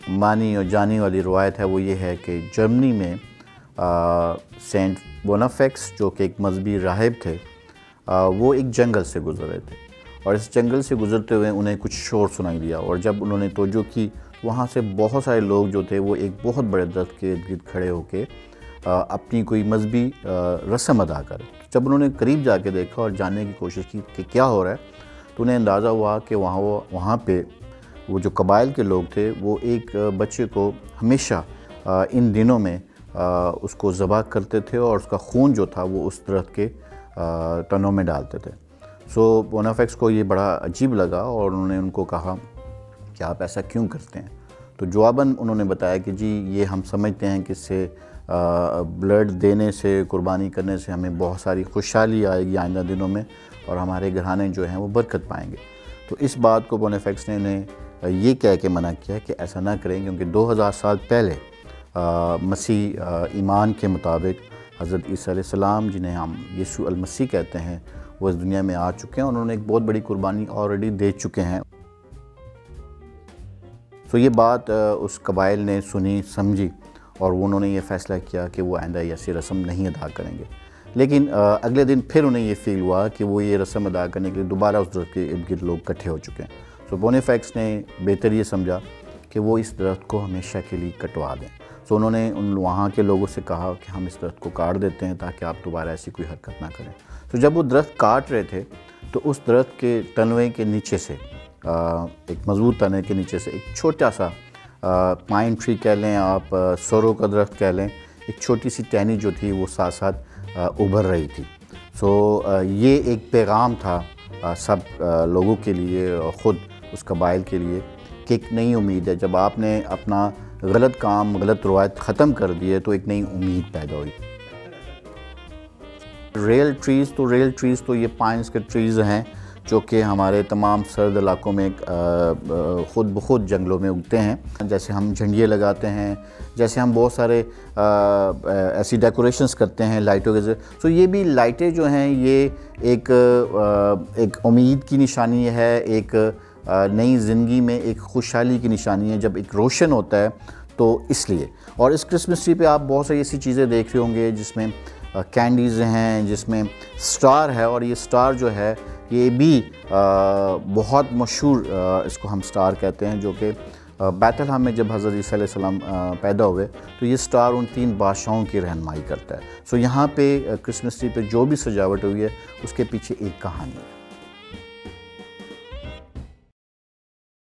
मानी और जानी वाली रवायत है वो ये है कि जर्मनी में सेंट बोनाफेक्स जो कि एक मजहबी राहिब थे, वो एक जंगल से गुजर रहे थे और इस जंगल से गुजरते हुए उन्हें कुछ शोर सुनाई दिया और जब उन्होंने तवज्जो की वहाँ से बहुत सारे लोग जो थे वो एक बहुत बड़े दरख्त के इर्द खड़े होकर अपनी कोई मजहबी रस्म अदा कर। जब उन्होंने करीब जाके देखा और जानने की कोशिश की कि क्या हो रहा है तो उन्हें अंदाज़ा हुआ कि वहाँ पे वो जो कबाइल के लोग थे वो एक बच्चे को हमेशा इन दिनों में उसको ज़बह करते थे और उसका खून जो था वो उस दरख्त के तनों में डालते थे। सो बोनाफेक्स को ये बड़ा अजीब लगा और उन्होंने उनको कहा कि आप ऐसा क्यों करते हैं। तो जवाबन उन्होंने बताया कि जी ये हम समझते हैं कि इससे ब्लड देने से, कुर्बानी करने से हमें बहुत सारी खुशहाली आएगी आइंदा दिनों में और हमारे घराने जो हैं वो बरकत पाएंगे। तो इस बात को बोनाफेक्स ने ये कह के मना किया कि ऐसा ना करें क्योंकि 2000 साल पहले मसीह ईमान के मुताबिक हज़रत ईसा अलैहिस्सलाम जिन्हें हम यीशु अल मसीह कहते हैं वो इस दुनिया में आ चुके हैं और उन्होंने एक बहुत बड़ी कुर्बानी ऑलरेडी दे चुके हैं। तो ये बात उस कबाइल ने सुनी, समझी और उन्होंने ये फ़ैसला किया कि वो आइंदा ऐसी रस्म नहीं अदा करेंगे। लेकिन अगले दिन फिर उन्हें ये फ़ील हुआ कि वो ये रस्म अदा करने के लिए दोबारा उस दरख्त के इर्द गिर्द लोग इकट्ठे हो चुके हैं। सो बोनाफेक्स ने बेहतर ये समझा कि वो इस दरख्त को हमेशा के लिए कटवा दें। सो उन्होंने उन वहाँ के लोगों से कहा कि हम इस दरख्त को काट देते हैं ताकि आप दोबारा ऐसी कोई हरकत ना करें। तो जब वो दरख्त काट रहे थे तो उस दरख्त के तनवे के नीचे से एक मजबूत तने के नीचे से एक छोटा सा पाइन ट्री कह लें आप, सरों का दरख्त कह लें, एक छोटी सी टहनी जो थी वो साथ साथ उभर रही थी। सो ये एक पैगाम था सब लोगों के लिए और ख़ुद उस कबाइल के लिए कि एक नई उम्मीद है। जब आपने अपना गलत काम, गलत रवायत ख़त्म कर दी है तो एक नई उम्मीद पैदा हुई। रियल ट्रीज़ तो ये पाइन्स के ट्रीज़ हैं जो कि हमारे तमाम सर्द इलाकों में ख़ुद ब खुद जंगलों में उगते हैं। जैसे हम झंडिये लगाते हैं, जैसे हम बहुत सारे ऐसी डेकोरेशंस करते हैं लाइटों के ज़रिए। सो ये भी लाइटें जो हैं ये एक उम्मीद की निशानी है, एक नई ज़िंदगी में एक खुशहाली की निशानी है जब एक रोशन होता है तो इसलिए। और इस क्रिसमस ट्री पे आप बहुत सारी ऐसी चीज़ें देख रहे होंगे जिसमें कैंडीज़ हैं, जिसमें स्टार है और ये स्टार जो है ये भी बहुत मशहूर इसको हम स्टार कहते हैं जो कि बैतलहम में जब हज़रत ईसा अलैहिस्सलाम पैदा हुए तो ये स्टार उन 3 बादशाहों की रहनुमाई करता है। सो यहाँ पे क्रिसमस ट्री पे जो भी सजावट हुई है उसके पीछे एक कहानी है।